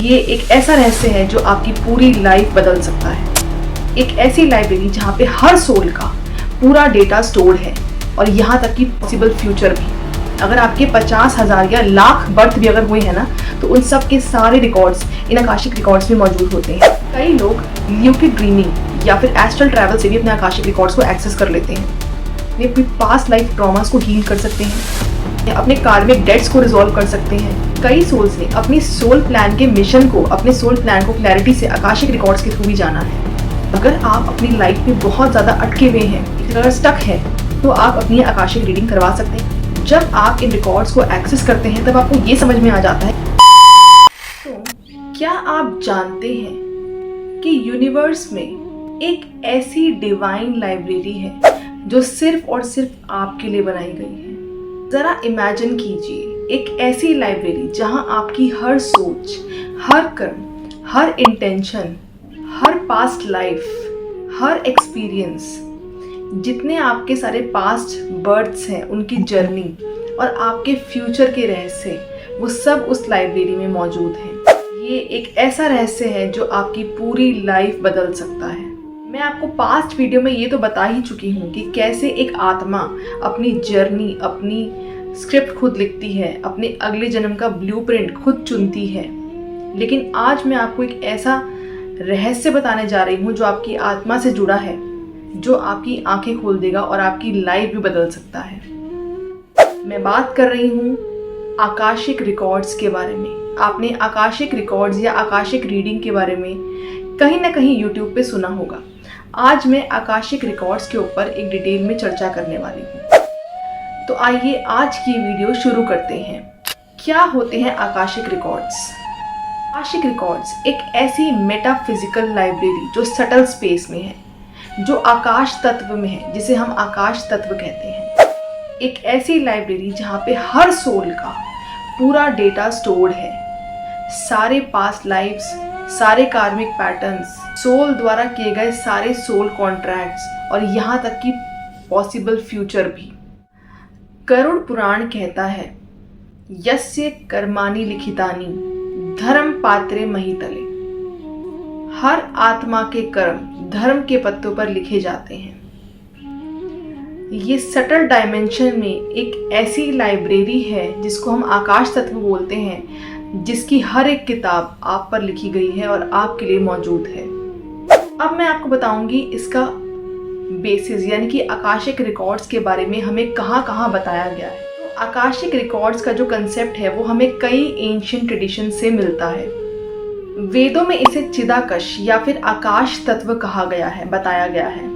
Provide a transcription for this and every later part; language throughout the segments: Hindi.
ये एक ऐसा रहस्य है जो आपकी पूरी लाइफ बदल सकता है। एक ऐसी लाइब्रेरी जहाँ पे हर सोल का पूरा डेटा स्टोर्ड है और यहाँ तक कि पॉसिबल फ्यूचर भी। अगर आपके 50,000 या लाख बर्थ भी अगर हुए हैं ना, तो उन सब के सारे रिकॉर्ड्स इन आकाशिक रिकॉर्ड्स में मौजूद होते हैं। कई लोग ल्यूसिड ड्रीमिंग या फिर एस्ट्रल ट्रैवल से भी अपने आकाशिक रिकॉर्ड्स को एक्सेस कर लेते हैं। वे अपनी पास्ट लाइफ ट्रॉमास को हील कर सकते हैं, अपने कार्मिक डेट्स को रिजॉल्व कर सकते हैं। कई सोल्स ने अपनी सोल प्लान के मिशन को, अपने सोल प्लान को क्लैरिटी से आकाशिक रिकॉर्ड्स के थ्रू भी जाना है। अगर आप अपनी लाइफ में बहुत ज़्यादा अटके हुए हैं, अगर स्टक है, तो आप अपनी आकाशिक रीडिंग करवा सकते हैं। जब आप इन रिकॉर्ड्स को एक्सेस करते हैं तब आपको ये समझ में आ जाता है। तो क्या आप जानते हैं कि यूनिवर्स में एक ऐसी डिवाइन लाइब्रेरी है जो सिर्फ और सिर्फ आपके लिए बनाई गई है। ज़रा इमेजिन कीजिए एक ऐसी लाइब्रेरी जहां आपकी हर सोच, हर कर्म, हर इंटेंशन, हर पास्ट लाइफ, हर एक्सपीरियंस, जितने आपके सारे पास्ट बर्थ्स हैं, उनकी जर्नी और आपके फ्यूचर के रहस्य, वो सब उस लाइब्रेरी में मौजूद हैं। ये एक ऐसा रहस्य है जो आपकी पूरी लाइफ बदल सकता है। मैं आपको पास्ट वीडियो में ये तो बता ही चुकी हूँ कि कैसे एक आत्मा अपनी जर्नी, अपनी स्क्रिप्ट खुद लिखती है, अपने अगले जन्म का ब्लूप्रिंट खुद चुनती है। लेकिन आज मैं आपको एक ऐसा रहस्य बताने जा रही हूँ जो आपकी आत्मा से जुड़ा है, जो आपकी आंखें खोल देगा और आपकी लाइफ भी बदल सकता है। मैं बात कर रही हूँ आकाशिक रिकॉर्ड्स के बारे में। आपने आकाशिक रिकॉर्ड्स या आकाशिक रीडिंग के बारे में कहीं ना कहीं यूट्यूब पे सुना होगा। आज मैं आकाशिक रिकॉर्ड्स के ऊपर एक डिटेल में चर्चा करने वाली हूँ। तो आइए आज की वीडियो शुरू करते हैं। क्या होते हैं आकाशिक रिकॉर्ड्स? आकाशिक रिकॉर्ड्स एक ऐसी मेटाफिजिकल लाइब्रेरी जो सटल स्पेस में है, जो आकाश तत्व में है, जिसे हम आकाश तत्व कहते हैं। एक ऐसी लाइब्रेरी जहाँ पे हर सोल का पूरा डेटा स्टोर्ड है। सारे पास्ट लाइफ्स, सारे कार्मिक पैटर्न्स, सोल द्वारा किए गए सारे सोल कॉन्ट्रैक्ट्स और यहाँ तक कि पॉसिबल फ्यूचर भी। गरुड़ पुराण कहता है, यस्य कर्माणि लिखितानि धर्म पात्रे महितले। हर आत्मा के कर्म धर्म के पत्तों पर लिखे जाते हैं। ये सटल डायमेंशन में एक ऐसी लाइब्रेरी है जिसको हम आकाश तत्व बोलते हैं, जिसकी हर एक किताब आप पर लिखी गई है और आपके लिए मौजूद है। अब मैं आपको बताऊंगी इसका बेसिस, यानी कि आकाशिक रिकॉर्ड्स के बारे में हमें कहाँ कहाँ बताया गया है। तो आकाशिक रिकॉर्ड्स का जो कंसेप्ट है वो हमें कई एंशिएंट ट्रेडिशन से मिलता है। वेदों में इसे चिदाकश या फिर आकाश तत्व कहा गया है, बताया गया है।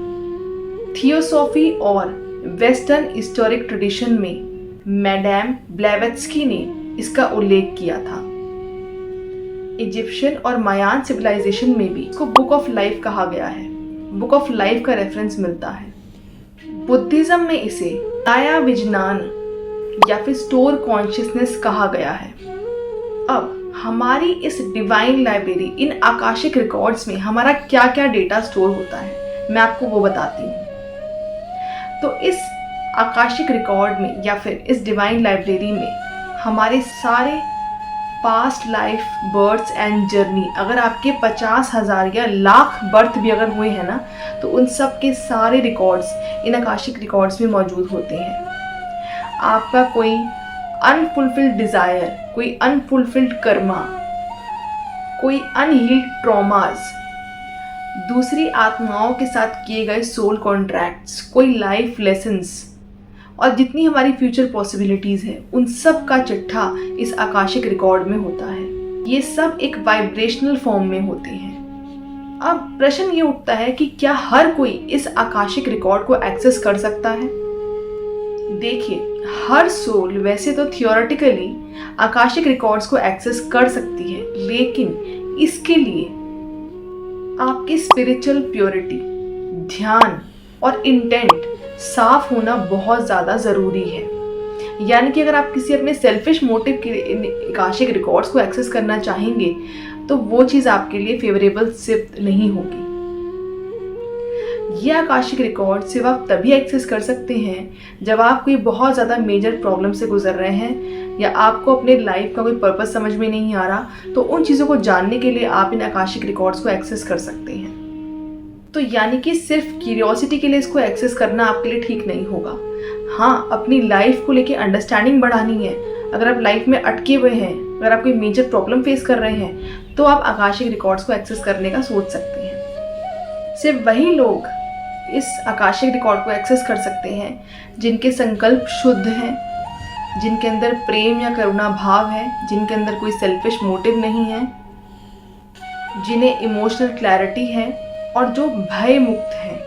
थियोसॉफी और वेस्टर्न हिस्टोरिक ट्रेडिशन में मैडम ब्लेवेत्स्की ने इसका उल्लेख किया था। इजिप्शियन और मायान सिविलाइजेशन में भी इसको बुक ऑफ लाइफ कहा गया है। बुक ऑफ लाइफ का रेफरेंस मिलता है। बुद्धिज्म में इसे नाया विजनान या फिर स्टोर कॉन्शियसनेस कहा गया है। अब हमारी इस डिवाइन लाइब्रेरी, इन आकाशिक रिकॉर्ड्स में हमारा क्या क्या डेटा स्टोर होता है, मैं आपको वो बताती हूँ। तो इस आकाशिक रिकॉर्ड में या फिर इस डिवाइन लाइब्रेरी में हमारे सारे past life births and journey, अगर आपके 50,000 या लाख बर्थ भी अगर हुए हैं ना, तो उन सब के सारे रिकॉर्ड्स इन आकाशिक रिकॉर्ड्स में मौजूद होते हैं। आपका कोई अनफुलफिल्ड डिज़ायर, कोई अनफुलफिल्ड कर्मा, कोई अनहील्ड ट्रॉमास, दूसरी आत्माओं के साथ किए गए सोल कॉन्ट्रैक्ट्स, कोई लाइफ लेसन्स और जितनी हमारी फ्यूचर पॉसिबिलिटीज़ हैं, उन सब का चिट्ठा इस आकाशिक रिकॉर्ड में होता है। ये सब एक वाइब्रेशनल फॉर्म में होते हैं। अब प्रश्न ये उठता है कि क्या हर कोई इस आकाशिक रिकॉर्ड को एक्सेस कर सकता है? देखिए, हर सोल वैसे तो थियोरेटिकली आकाशिक रिकॉर्ड्स को एक्सेस कर सकती है, लेकिन इसके लिए आपकी स्पिरिचुअल प्योरिटी, ध्यान और इंटेंट साफ होना बहुत ज़्यादा ज़रूरी है। यानी कि अगर आप किसी अपने सेल्फिश मोटिव के आकाशिक रिकॉर्ड्स को एक्सेस करना चाहेंगे तो वो चीज़ आपके लिए फेवरेबल सिर्फ नहीं होगी। ये आकाशिक रिकॉर्ड सिर्फ आप तभी एक्सेस कर सकते हैं जब आप कोई बहुत ज़्यादा मेजर प्रॉब्लम से गुजर रहे हैं या आपको अपने लाइफ का कोई पर्पस समझ में नहीं आ रहा, तो उन चीज़ों को जानने के लिए आप इन आकाशिक रिकॉर्ड्स को एक्सेस कर सकते हैं। तो यानी कि सिर्फ क्यूरियोसिटी के लिए इसको एक्सेस करना आपके लिए ठीक नहीं होगा। हाँ, अपनी लाइफ को लेके अंडरस्टैंडिंग बढ़ानी है। अगर आप लाइफ में अटके हुए हैं, अगर आप कोई मेजर प्रॉब्लम फेस कर रहे हैं, तो आप आकाशिक रिकॉर्ड्स को एक्सेस करने का सोच सकते हैं। सिर्फ वही लोग इस आकाशिक रिकॉर्ड को एक्सेस कर सकते हैं जिनके संकल्प शुद्ध हैं, जिनके अंदर प्रेम या करुणा भाव है, जिनके अंदर कोई सेल्फिश मोटिव नहीं है, जिन्हें इमोशनल क्लैरिटी है और जो भय मुक्त हैं।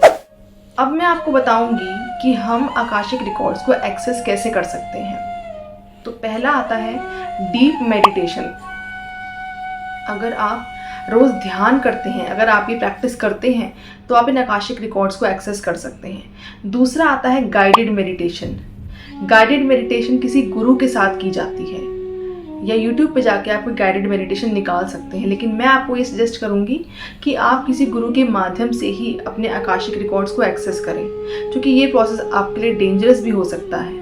अब मैं आपको बताऊंगी कि हम आकाशिक रिकॉर्ड्स को एक्सेस कैसे कर सकते हैं। तो पहला आता है डीप मेडिटेशन। अगर आप रोज़ ध्यान करते हैं, अगर आप ये प्रैक्टिस करते हैं, तो आप इन आकाशिक रिकॉर्ड्स को एक्सेस कर सकते हैं। दूसरा आता है गाइडेड मेडिटेशन। गाइडेड मेडिटेशन किसी गुरु के साथ की जाती है, या YouTube पे जाके आप कोई गाइडेड मेडिटेशन निकाल सकते हैं, लेकिन मैं आपको ये सजेस्ट करूँगी कि आप किसी गुरु के माध्यम से ही अपने आकाशिक रिकॉर्ड्स को एक्सेस करें, क्योंकि ये प्रोसेस आपके लिए डेंजरस भी हो सकता है।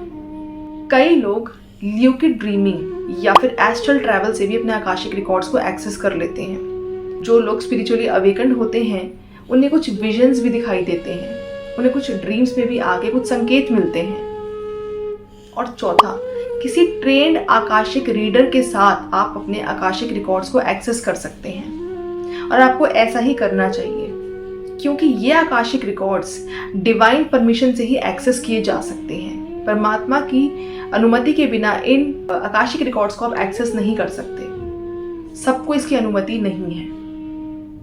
कई लोग ल्यूसिड ड्रीमिंग या फिर एस्ट्रल ट्रैवल से भी अपने आकाशिक रिकॉर्ड्स को एक्सेस कर लेते हैं। जो लोग स्पिरिचुअली अवेकन्ड होते हैं, उन्हें कुछ विजन्स भी दिखाई देते हैं, उन्हें कुछ ड्रीम्स में भी आगे कुछ संकेत मिलते हैं। और चौथा, किसी ट्रेंड आकाशिक रीडर के साथ आप अपने आकाशिक रिकॉर्ड्स को एक्सेस कर सकते हैं, और आपको ऐसा ही करना चाहिए, क्योंकि ये आकाशिक रिकॉर्ड्स डिवाइन परमिशन से ही एक्सेस किए जा सकते हैं। परमात्मा की अनुमति के बिना इन आकाशिक रिकॉर्ड्स को आप एक्सेस नहीं कर सकते, सबको इसकी अनुमति नहीं है।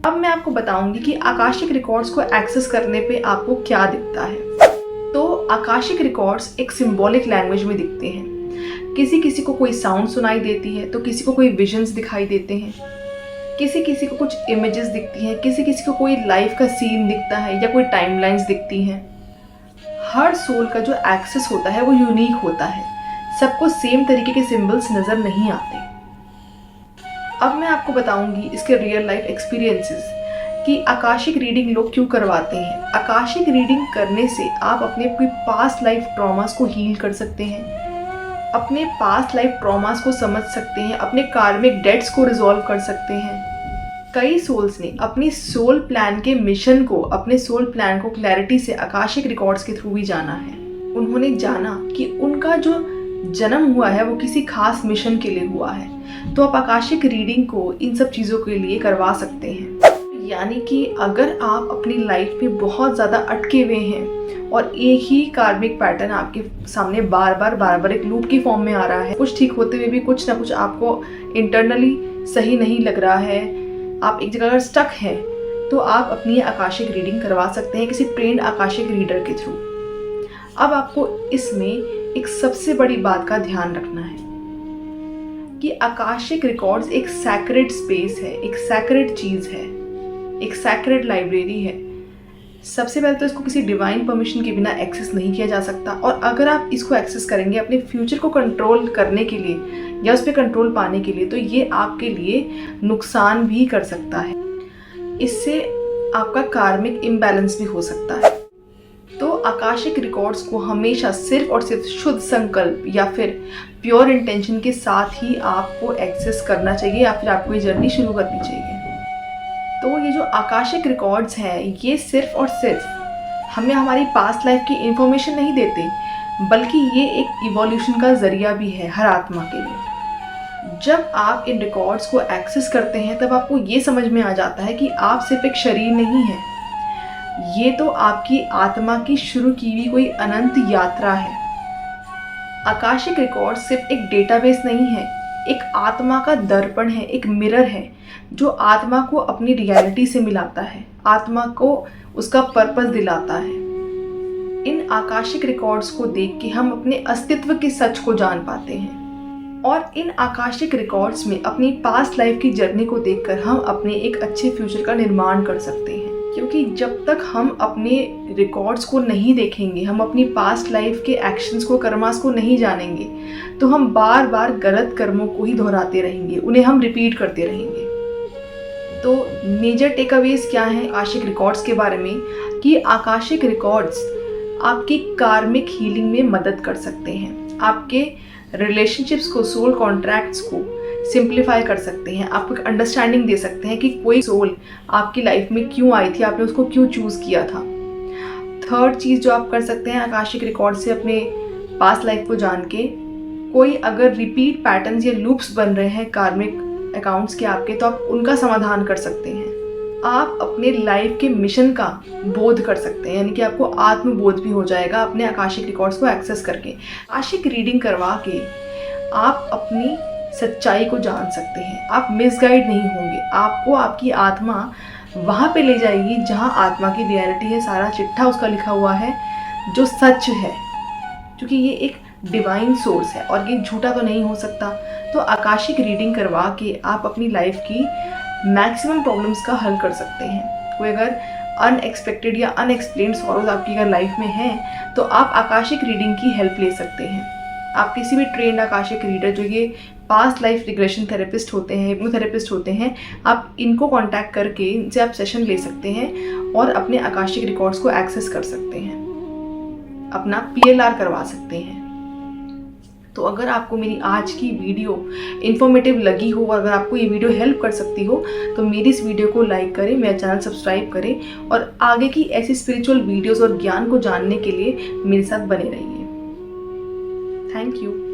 अब मैं आपको बताऊंगी कि आकाशिक रिकॉर्ड्स को एक्सेस करने पे आपको क्या दिखता है। तो आकाशिक रिकॉर्ड्स एक सिंबॉलिक लैंग्वेज में दिखते हैं। किसी किसी को कोई साउंड सुनाई देती है, तो किसी को कोई विजन्स दिखाई देते हैं, किसी किसी को कुछ इमेजेस दिखती हैं, किसी किसी को कोई लाइफ का सीन दिखता है या कोई टाइमलाइंस दिखती हैं। हर सोल का जो एक्सेस होता है वो यूनिक होता है, सबको सेम तरीके के सिंबल्स नज़र नहीं आते। अब मैं आपको बताऊंगी इसके रियल लाइफ एक्सपीरियंसेस कि आकाशिक रीडिंग लोग क्यों करवाते हैं। आकाशिक रीडिंग करने से आप अपने कोई पास्ट लाइफ ट्रॉमास को हील कर सकते हैं, अपने पास्ट लाइफ ट्रॉमास को समझ सकते हैं, अपने कार्मिक डेट्स को रिजॉल्व कर सकते हैं। कई सोल्स ने अपनी सोल प्लान के मिशन को, अपने सोल प्लान को क्लैरिटी से आकाशिक रिकॉर्ड्स के थ्रू भी जाना है। उन्होंने जाना कि उनका जो जन्म हुआ है वो किसी खास मिशन के लिए हुआ है। तो आप आकाशिक रीडिंग को इन सब चीज़ों के लिए करवा सकते हैं। यानी कि अगर आप अपनी लाइफ में बहुत ज़्यादा अटके हुए हैं और एक ही कार्मिक पैटर्न आपके सामने बार बार एक लूप की फॉर्म में आ रहा है, कुछ ठीक होते हुए भी कुछ ना कुछ आपको इंटरनली सही नहीं लग रहा है, आप एक जगह अगर स्टक हैं, तो आप अपनी आकाशिक रीडिंग करवा सकते हैं किसी ट्रेंड आकाशिक रीडर के थ्रू। अब आपको इसमें एक सबसे बड़ी बात का ध्यान रखना है कि आकाशिक रिकॉर्ड्स एक सैक्रेड स्पेस है, एक सैक्रेड चीज़ है, एक सैक्रेड लाइब्रेरी है। सबसे पहले तो इसको किसी डिवाइन परमिशन के बिना एक्सेस नहीं किया जा सकता, और अगर आप इसको एक्सेस करेंगे अपने फ्यूचर को कंट्रोल करने के लिए या उस पर कंट्रोल पाने के लिए, तो ये आपके लिए नुकसान भी कर सकता है। इससे आपका कार्मिक इम्बैलेंस भी हो सकता है। तो आकाशिक रिकॉर्ड्स को हमेशा सिर्फ और सिर्फ शुद्ध संकल्प या फिर प्योर इंटेंशन के साथ ही आपको एक्सेस करना चाहिए, या फिर आपको ये जर्नी शुरू करनी चाहिए। तो ये जो आकाशिक रिकॉर्ड्स हैं, ये सिर्फ और सिर्फ हमें हमारी पास्ट लाइफ की इंफॉर्मेशन नहीं देते, बल्कि ये एक इवोल्यूशन का जरिया भी है हर आत्मा के लिए। जब आप इन रिकॉर्ड्स को एक्सेस करते हैं, तब आपको ये समझ में आ जाता है कि आप सिर्फ एक शरीर नहीं है, ये तो आपकी आत्मा की शुरू की हुई कोई अनंत यात्रा है। आकाशिक रिकॉर्ड सिर्फ एक डेटाबेस नहीं है, एक आत्मा का दर्पण है, एक मिरर है जो आत्मा को अपनी रियलिटी से मिलाता है, आत्मा को उसका पर्पस दिलाता है। इन आकाशिक रिकॉर्ड्स को देख के हम अपने अस्तित्व के सच को जान पाते हैं, और इन आकाशिक रिकॉर्ड्स में अपनी पास्ट लाइफ की जर्नी को देखकर हम अपने एक अच्छे फ्यूचर का निर्माण कर सकते हैं। क्योंकि जब तक हम अपने रिकॉर्ड्स को नहीं देखेंगे, हम अपनी पास्ट लाइफ के एक्शंस को, कर्मास को नहीं जानेंगे, तो हम बार बार गलत कर्मों को ही दोहराते रहेंगे, उन्हें हम रिपीट करते रहेंगे। तो मेजर टेकअवेज क्या हैं आकाशिक रिकॉर्ड्स के बारे में, कि आकाशिक रिकॉर्ड्स आपकी कार्मिक हीलिंग में मदद कर सकते हैं, आपके रिलेशनशिप्स को, सोल कॉन्ट्रैक्ट्स को सिंप्लीफाई कर सकते हैं। आपको एक अंडरस्टैंडिंग दे सकते हैं कि कोई सोल आपकी लाइफ में क्यों आई थी, आपने उसको क्यों चूज़ किया था। थर्ड चीज़ जो आप कर सकते हैं, आकाशिक रिकॉर्ड से अपने पास्ट लाइफ को जान के कोई अगर रिपीट पैटर्न्स या लूप्स बन रहे हैं कार्मिक अकाउंट्स के आपके, तो आप उनका समाधान कर सकते हैं। आप अपने लाइफ के मिशन का बोध कर सकते हैं, यानी कि आपको आत्मबोध भी हो जाएगा अपने आकाशिक रिकॉर्ड्स को एक्सेस करके। आकाशिक रीडिंग करवा के आप अपनी सच्चाई को जान सकते हैं। आप मिसगाइड नहीं होंगे। आपको आपकी आत्मा वहाँ पे ले जाएगी जहाँ आत्मा की रियलिटी है, सारा चिट्ठा उसका लिखा हुआ है जो सच है, क्योंकि ये एक डिवाइन सोर्स है और ये झूठा तो नहीं हो सकता। तो आकाशिक रीडिंग करवा के आप अपनी लाइफ की मैक्सिमम प्रॉब्लम्स का हल कर सकते हैं। कोई अगर अनएक्सपेक्टेड या अनएक्सप्लेन्ड सॉरोज आपकी अगर लाइफ में हैं, तो आप आकाशिक रीडिंग की हेल्प ले सकते हैं। आप किसी भी ट्रेंड आकाशिक रीडर, जो ये पास्ट लाइफ रिग्रेशन थेरेपिस्ट होते हैं, हिप्नोथेरेपिस्ट होते हैं, आप इनको कांटेक्ट करके इनसे आप सेशन ले सकते हैं और अपने आकाशिक रिकॉर्ड्स को एक्सेस कर सकते हैं, अपना PLR करवा सकते हैं। तो अगर आपको मेरी आज की वीडियो इन्फॉर्मेटिव लगी हो, अगर आपको ये वीडियो हेल्प कर सकती हो, तो मेरी इस वीडियो को लाइक करें, मेरा चैनल सब्सक्राइब करें और आगे की ऐसी स्पिरिचुअल वीडियोस और ज्ञान को जानने के लिए मेरे साथ बने रहिए। Thank you.